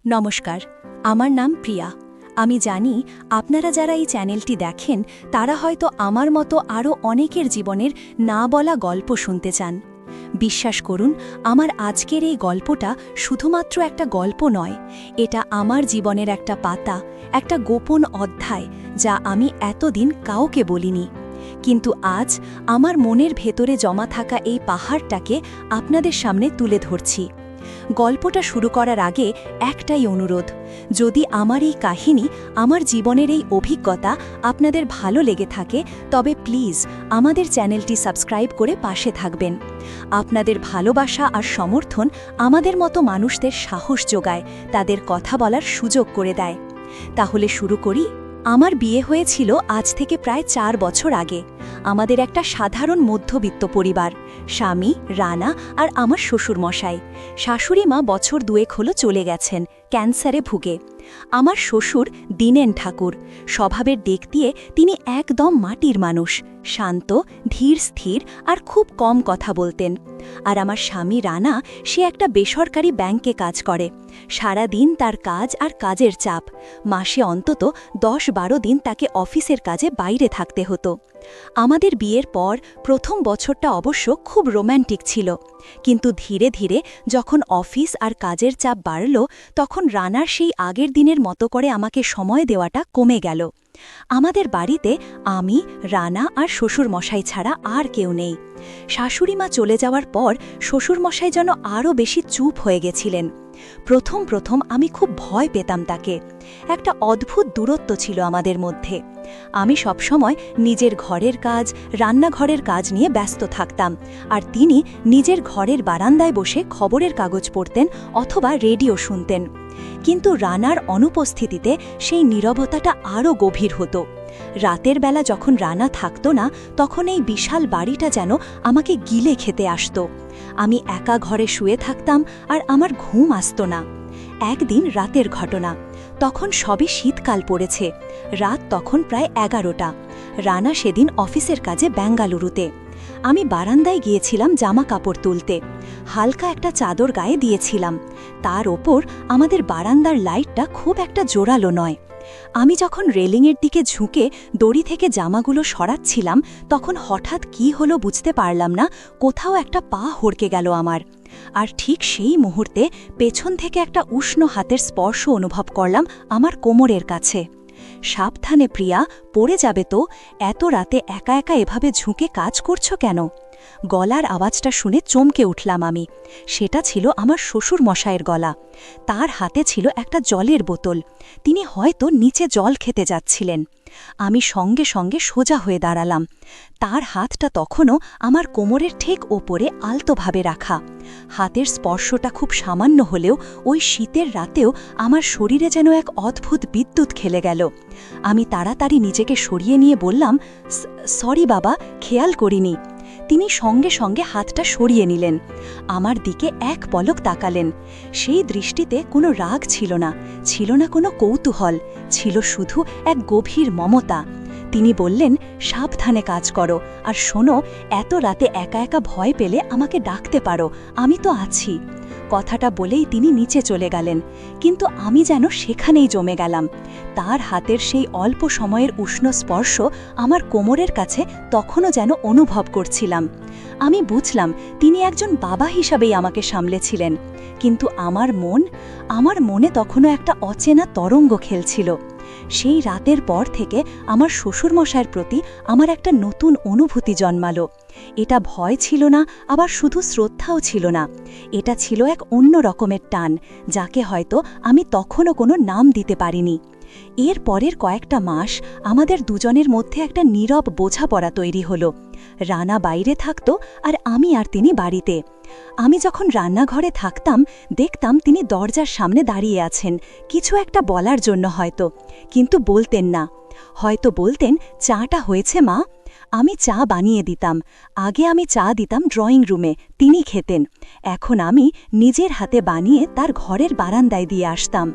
নমস্কার, আমার নাম প্রিয়া। আমি জানি আপনারা যারা এই চ্যানেলটি দেখেন তারা হয়তো আমার মতো আরও অনেকের জীবনের না বলা গল্প শুনতে চান। বিশ্বাস করুন, আমার আজকের এই গল্পটা শুধুমাত্র একটা গল্প নয়, এটা আমার জীবনের একটা পাতা, একটা গোপন অধ্যায় যা আমি এতদিন কাউকে বলিনি। কিন্তু আজ আমার মনের ভেতরে জমা থাকা এই পাহাড়টাকে আপনাদের সামনে তুলে ধরছি। গল্পটা শুরু করার আগে একটাই অনুরোধ, যদি আমার এই কাহিনী, আমার জীবনের এই অভিজ্ঞতা আপনাদের ভালো লেগে থাকে তবে প্লিজ আমাদের চ্যানেলটি সাবস্ক্রাইব করে পাশে থাকবেন। আপনাদের ভালোবাসা আর সমর্থন আমাদের মতো মানুষদের সাহস যোগায়, তাদের কথা বলার সুযোগ করে দেয়। তাহলে শুরু করি। আমার বিয়ে হয়েছিল আজ থেকে প্রায় 4 বছর আগে। আমাদের একটা সাধারণ মধ্যবিত্ত পরিবার, স্বামী, রানা আর আমার শ্বশুরমশাই। শাশুড়ি মা বছর 2 হলো চলে গেছেন, ক্যান্সারে ভুগে। আমার শ্বশুর দীনেন ঠাকুর, স্বভাবের দিক দিয়ে তিনি একদম মাটির মানুষ, শান্ত, ধীর স্থির আর খুব কম কথা বলতেন। আর আমার স্বামী রানা, সে একটা বেসরকারি ব্যাংকে কাজ করে। সারা দিন তার কাজ আর কাজের চাপ, মাসে অন্তত 10-12 দিন তাকে অফিসের কাজে বাইরে থাকতে হতো। আমাদের বিয়ের পর প্রথম বছরটা অবশ্য খুব রোম্যান্টিক ছিল, কিন্তু ধীরে ধীরে যখন অফিস আর কাজের চাপ বাড়ল তখন রানার সেই আগের দিনের মতো করে আমাকে সময় দেওয়াটা কমে গেল। আমাদের বাড়িতে আমি, রানা আর শ্বশুরমশাই ছাড়া আর কেউ নেই। শাশুড়িমা চলে যাওয়ার পর শ্বশুরমশাই যেন আরও বেশি চুপ হয়ে গেছিলেন। প্রথম প্রথম আমি খুব ভয় পেতাম তাকে। একটা অদ্ভুত দূরত্ব ছিল আমাদের মধ্যে। আমি সবসময় নিজের ঘরের কাজ, রান্নাঘরের কাজ নিয়ে ব্যস্ত থাকতাম, আর তিনি নিজের ঘরের বারান্দায় বসে খবরের কাগজ পড়তেন অথবা রেডিও শুনতেন। কিন্তু রানার অনুপস্থিতিতে সেই নীরবতাটা আরও গভীর হতো। রাতের বেলা যখন রানা থাকতো না, তখন এই বিশাল বাড়িটা যেন আমাকে গিলে খেতে আসত। আমি একা ঘরে শুয়ে থাকতাম আর আমার ঘুম আসতো না। একদিন রাতের ঘটনা, তখন সবে শীতকাল পড়েছে। রাত তখন প্রায় 11টা। রানা সেদিন অফিসের কাজে বেঙ্গালুরুতে। আমি বারান্দায় গিয়েছিলাম জামা কাপড় তুলতে। হালকা একটা চাদর গায়ে দিয়েছিলাম। তার ওপর আমাদের বারান্দার লাইটটা খুব একটা জোরালো নয়। আমি যখন রেলিংয়ের দিকে ঝুঁকে দড়ি থেকে জামাগুলো সরাচ্ছিলাম, তখন হঠাৎ কি হলো বুঝতে পারলাম না, কোথাও একটা পা হড়কে গেল আমার। আর ঠিক সেই মুহূর্তে পেছন থেকে একটা উষ্ণ হাতের স্পর্শ অনুভব করলাম আমার কোমরের কাছে। সাবধানে প্রিয়া, পড়ে যাবে তো, এত রাতে একা একা এভাবে ঝুঁকে কাজ করছো কেন? গলার আওয়াজটা শুনে চমকে উঠলাম আমি। সেটা ছিল আমার শ্বশুর মশাইয়ের গলা। তার হাতে ছিল একটা জলের বোতল। তিনি হয়তো নিচে জল খেতে যাচ্ছিলেন। আমি সঙ্গে সঙ্গে সোজা হয়ে দাঁড়ালাম। তার হাতটা তখনও আমার কোমরের ঠিক ওপরে আলতোভাবে রাখা। হাতের স্পর্শটা খুব সামান্য হলেও ওই শীতের রাতেও আমার শরীরে যেন এক অদ্ভুত বিদ্যুৎ খেলে গেল। আমি তাড়াতাড়ি নিজেকে সরিয়ে নিয়ে বললাম, সরি বাবা, খেয়াল করিনি। তিনি সঙ্গে সঙ্গে হাতটা সরিয়ে নিলেন। আমার দিকে এক পলক তাকালেন। সেই দৃষ্টিতে কোনো রাগ ছিল না, ছিল না কোনো কৌতূহল, ছিল শুধু এক গভীর মমতা। তিনি বললেন, সাবধানে কাজ করো, আর শোনো, এত রাতে একা একা ভয় পেলে আমাকে ডাকতে পারো, আমি তো আছি। কথাটা বলেই তিনি নিচে চলে গেলেন, কিন্তু আমি যেন সেখানেই জমে গেলাম। তার হাতের সেই অল্প সময়ের উষ্ণ স্পর্শ আমার কোমরের কাছে তখনও যেন অনুভব করছিলাম। আমি বুঝলাম তিনি একজন বাবা হিসাবেই আমাকে সামলেছিলেন, কিন্তু আমার মনে তখনও একটা অচেনা তরঙ্গ খেলছিল। সেই রাতের পর থেকে আমার শ্বশুরমশাইয়ের প্রতি আমার একটা নতুন অনুভূতি জন্মালো। এটা ভয় ছিল না, আবার শুধু শ্রদ্ধাও ছিল না। এটা ছিল এক অন্য রকমের টান, যাকে হয়তো আমি তখনও কোনো নাম দিতে পারিনি। এর পরের কয়েকটা মাস আমাদের দুজনের মধ্যে একটা নীরব বোঝাপড়া তৈরি হলো। রানা বাইরে থাকত আর আমি আর তিনি বাড়িতে। আমি যখন রান্নাঘরে থাকতাম, দেখতাম তিনি দরজার সামনে দাঁড়িয়ে আছেন, কিছু একটা বলার জন্য হয়তো, কিন্তু বলতেন না। হয়তো বলতেন, চাটা হয়েছে মা? আমি চা বানিয়ে দিতাম। আগে আমি চা দিতাম ড্রয়িং রুমে, তিনি খেতেন। এখন আমি নিজের হাতে বানিয়ে তার ঘরের বারান্দায় দিয়ে আসতাম।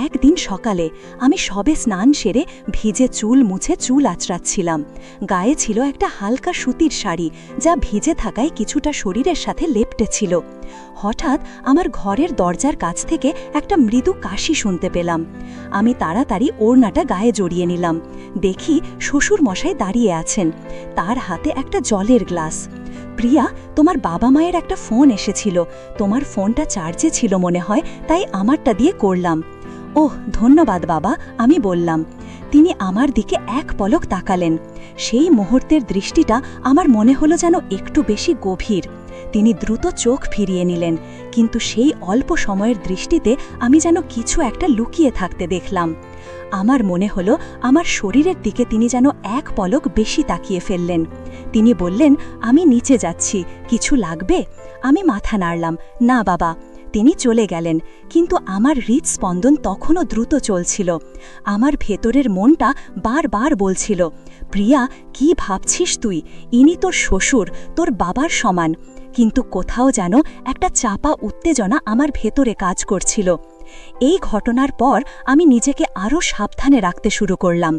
একদিন সকালে আমি সবে স্নান সেরে ভিজে চুল মুছে চুল আঁচড়াচ্ছিলাম। গায়ে ছিল একটা হালকা সুতির শাড়ি, যা ভিজে থাকায় কিছুটা শরীরের সাথে লেপ্টেছিল। হঠাৎ আমার ঘরের দরজার কাছ থেকে একটা মৃদু কাশি শুনতে পেলাম। আমি তাড়াতাড়ি ওড়নাটা গায়ে জড়িয়ে নিলাম। দেখি শ্বশুর মশাই দাঁড়িয়ে আছেন, তার হাতে একটা জলের গ্লাস। প্রিয়া, তোমার বাবা মায়ের একটা ফোন এসেছিল, তোমার ফোনটা চার্জে ছিল মনে হয়, তাই আমারটা দিয়ে করলাম। ওহ, ধন্যবাদ বাবা, আমি বললাম। তিনি আমার দিকে এক পলক তাকালেন। সেই মুহূর্তের দৃষ্টিটা আমার মনে হলো যেন একটু বেশি গভীর। তিনি দ্রুত চোখ ফিরিয়ে নিলেন, কিন্তু সেই অল্প সময়ের দৃষ্টিতে আমি যেন কিছু একটা লুকিয়ে থাকতে দেখলাম। আমার মনে হলো আমার শরীরের দিকে তিনি যেন এক পলক বেশি তাকিয়ে ফেললেন। তিনি বললেন, আমি নিচে যাচ্ছি, কিছু লাগবে? আমি মাথা নাড়লাম, না বাবা। তিনি চলে গেলেন, কিন্তু আমার হৃদস্পন্দন তখনও দ্রুত চলছিল। আমার ভেতরের মনটা বারবার বলছিল, প্রিয়া, কি ভাবছিস তুই? ইনি তোর শ্বশুর, তোর বাবার সমান। কিন্তু কোথাও যেন একটা চাপা উত্তেজনা আমার ভেতরে কাজ করছিল। এই ঘটনার পর আমি নিজেকে আরও সাবধানে রাখতে শুরু করলাম।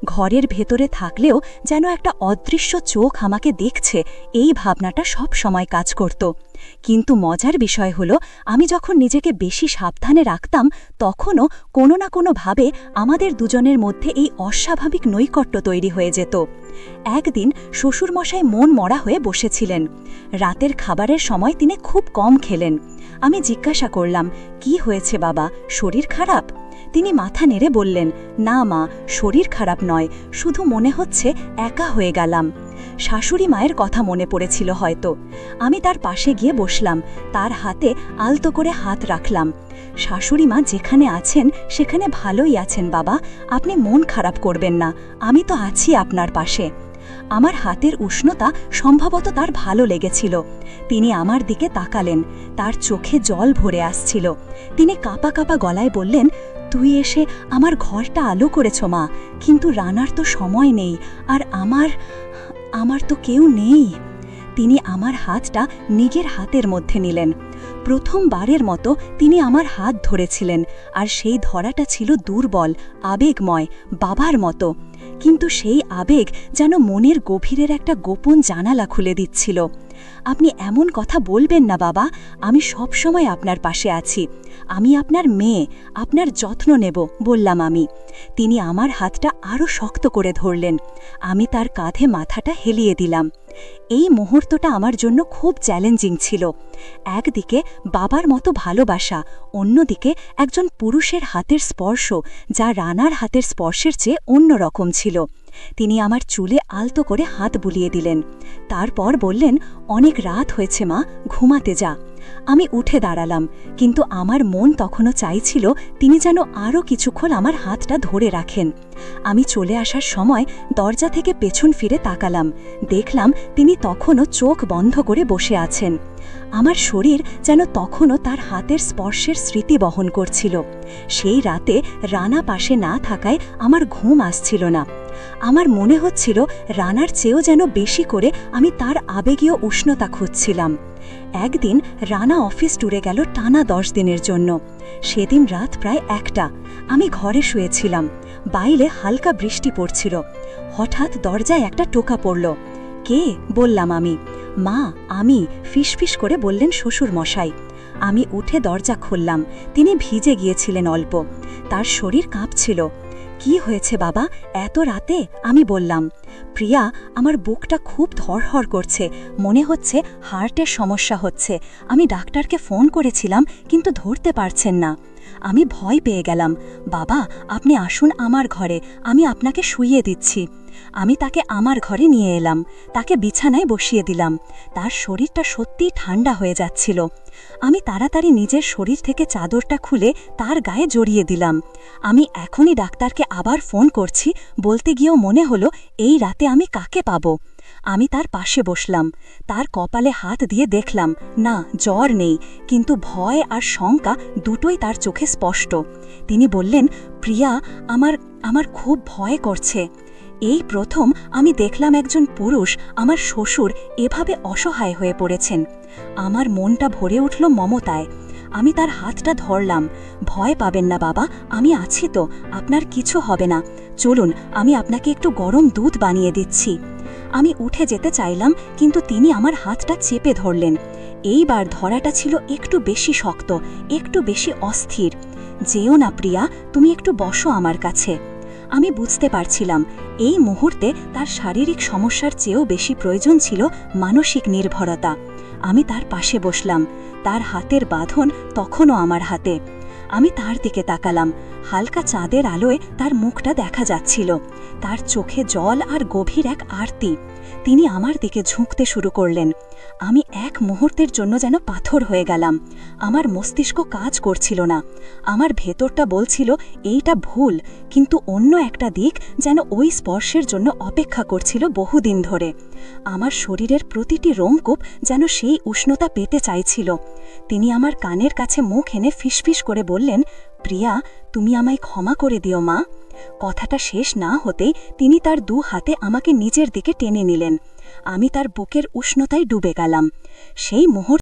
ঘরের ভেতরে থাকলেও যেন একটা অদৃশ্য চোখ আমাকে দেখছে, এই ভাবনাটা সব সময় কাজ করত। কিন্তু মজার বিষয় হলো, আমি যখন নিজেকে বেশি সাবধানে রাখতাম, তখনও কোনো না কোনোভাবে আমাদের দুজনের মধ্যে এই অস্বাভাবিক নৈকট্য তৈরি হয়ে যেত। একদিন শ্বশুরমশাই মন মরা হয়ে বসেছিলেন। রাতের খাবারের সময় তিনি খুব কম খেলেন। আমি জিজ্ঞাসা করলাম, কি হয়েছে বাবা, শরীর খারাপ? তিনি মাথা নেড়ে বললেন, না মা, শরীর খারাপ নয়, শুধু মনে হচ্ছে একা হয়ে গেলাম। শাশুড়ি মায়ের কথা মনে পড়েছিল হয়তো। আমি তার পাশে গিয়ে বসলাম, তার হাতে আলতো করে হাত রাখলাম। শাশুড়ি মা যেখানে আছেন সেখানে ভালোই আছেন বাবা, আপনি মন খারাপ করবেন না, আমি তো আছি আপনার পাশে। আমার হাতের উষ্ণতা সম্ভবত তার ভালো লেগেছিল। তিনি আমার দিকে তাকালেন, তার চোখে জল ভরে আসছিল। তিনি কাঁপা কাঁপা গলায় বললেন, তুই এসে আমার ঘরটা আলো করেছ মা, কিন্তু রানার তো সময় নেই, আর আমার তো কেউ নেই। তিনি আমার হাতটা নিজের হাতের মধ্যে নিলেন। প্রথমবারের মতো তিনি আমার হাত ধরেছিলেন, আর সেই ধরাটা ছিল দুর্বল, আবেগময়, বাবার মতো। কিন্তু সেই আবেগ যেন মনের গভীরের একটা গোপন জানালা খুলে দিচ্ছিল। আপনি এমন কথা বলবেন না বাবা, আমি সব সময় আপনার পাশে আছি, আমি আপনার মেয়ে, আপনার যত্ন নেব, বললাম আমি। তিনি আমার হাতটা আরও শক্ত করে ধরলেন। আমি তার কাঁধে মাথাটা হেলিয়ে দিলাম। এই মুহূর্তটা আমার জন্য খুব চ্যালেঞ্জিং ছিল। একদিকে বাবার মতো ভালোবাসা, অন্যদিকে একজন পুরুষের হাতের স্পর্শ, যা রানার হাতের স্পর্শের চেয়ে অন্যরকম ছিল। তিনি আমার চুলে আলতো করে হাত বুলিয়ে দিলেন। তারপর বললেন, অনেক রাত হয়েছে মা, ঘুমাতে যা। আমি উঠে দাঁড়ালাম, কিন্তু আমার মন তখনও চাইছিল তিনি যেন আরও কিছুক্ষণ আমার হাতটা ধরে রাখেন। আমি চলে আসার সময় দরজা থেকে পেছন ফিরে তাকালাম, দেখলাম তিনি তখনও চোখ বন্ধ করে বসে আছেন। আমার শরীর যেন তখনও তার হাতের স্পর্শের স্মৃতি বহন করছিল। সেই রাতে রানা পাশে না থাকায় আমার ঘুম আসছিল না। আমার মনে হচ্ছিল রানার চেয়েও যেন বেশি করে আমি তার আবেগীয় উষ্ণতা খুঁজছিলাম। একদিন রানা অফিস ট্যুরে গেল টানা 10 দিনের জন্য। সেদিন রাত প্রায় 1টা। আমি ঘরে শুয়েছিলাম, বাইরে হালকা বৃষ্টি পড়ছিল। হঠাৎ দরজায় একটা টোকা পড়ল। কে, বললাম আমি। মা, আমি, ফিসফিস করে বললেন শ্বশুর মশাই। আমি উঠে দরজা খুললাম। তিনি ভিজে গিয়েছিলেন অল্প, তার শরীর কাঁপছিল। কি হয়েছে বাবা, এত রাতে? আমি বললাম। প্রিয়া, আমার বুকটা খুব ধড়ফড় করছে, মনে হচ্ছে হার্টের সমস্যা হচ্ছে। আমি ডাক্তারকে ফোন করেছিলাম, কিন্তু ধরতে পারছেন না। আমি ভয় পেয়ে গেলাম। বাবা, আপনি আসুন আমার ঘরে, আমি আপনাকে শুইয়ে দিচ্ছি। আমি তাকে আমার ঘরে নিয়ে এলাম, তাকে বিছানায় বসিয়ে দিলাম। তার শরীরটা সত্যিই ঠান্ডা হয়ে যাচ্ছিল। আমি তাড়াতাড়ি নিজের শরীর থেকে চাদরটা খুলে তার গায়ে জড়িয়ে দিলাম। আমি এখনই ডাক্তারকে আবার ফোন করছি বলতে গিয়েও মনে হলো, এই রাতে আমি কাকে পাব। আমি তার পাশে বসলাম, তার কপালে হাত দিয়ে দেখলাম, না, জ্বর নেই, কিন্তু ভয় আর শঙ্কা দুটোই তার চোখে স্পষ্ট। তিনি বললেন, প্রিয়া, আমার খুব ভয় করছে। এই প্রথম আমি দেখলাম একজন পুরুষ, আমার শ্বশুর, এভাবে অসহায় হয়ে পড়েছেন। আমার মনটা ভরে উঠল মমতায়। আমি তার হাতটা ধরলাম। ভয় পাবেন না বাবা, আমি আছি তো, আপনার কিছু হবে না। চলুন, আমি আপনাকে একটু গরম দুধ বানিয়ে দিচ্ছি। আমি উঠে যেতে চাইলাম, কিন্তু তিনি আমার হাতটা চেপে ধরলেন। এইবার ধরাটা ছিল একটু বেশি শক্ত, একটু বেশি অস্থির। যেও না প্রিয়া, তুমি একটু বসো আমার কাছে। আমি বুঝতে পারছিলাম এই মুহূর্তে তার শারীরিক সমস্যার চেয়েও বেশি প্রয়োজন ছিল মানসিক নির্ভরতা। আমি তার পাশে বসলাম। তার হাতের বাঁধন তখনও আমার হাতে। আমি তার দিকে তাকালাম। হালকা চাঁদের আলোয় তার মুখটা দেখা যাচ্ছিল। তার চোখে জল আর গভীর এক আরতি। তিনি আমার দিকে ঝুঁকতে শুরু করলেন। আমি এক মুহূর্তের জন্য যেন পাথর হয়ে গেলাম। আমার মস্তিষ্ক কাজ করছিল না। আমার ভেতরটা বলছিল এইটা ভুল, কিন্তু অন্য একটা দিক যেন ওই স্পর্শের জন্য অপেক্ষা করছিল বহুদিন ধরে। আমার শরীরের প্রতিটি রোমকূপ যেন সেই উষ্ণতা পেতে চাইছিল। তিনি আমার কানের কাছে মুখ এনে ফিসফিস করে বললেন, প্রিয়া, তুমি আমায় ক্ষমা করে দিও মা। কথাটা শেষ না হতেই তিনি তার 2 হাতে আমাকে নিজের দিকে টেনে নিলেন। আমি তার বুকের উষ্ণতায় ডুবে গেলাম। সেই মুহূর্তে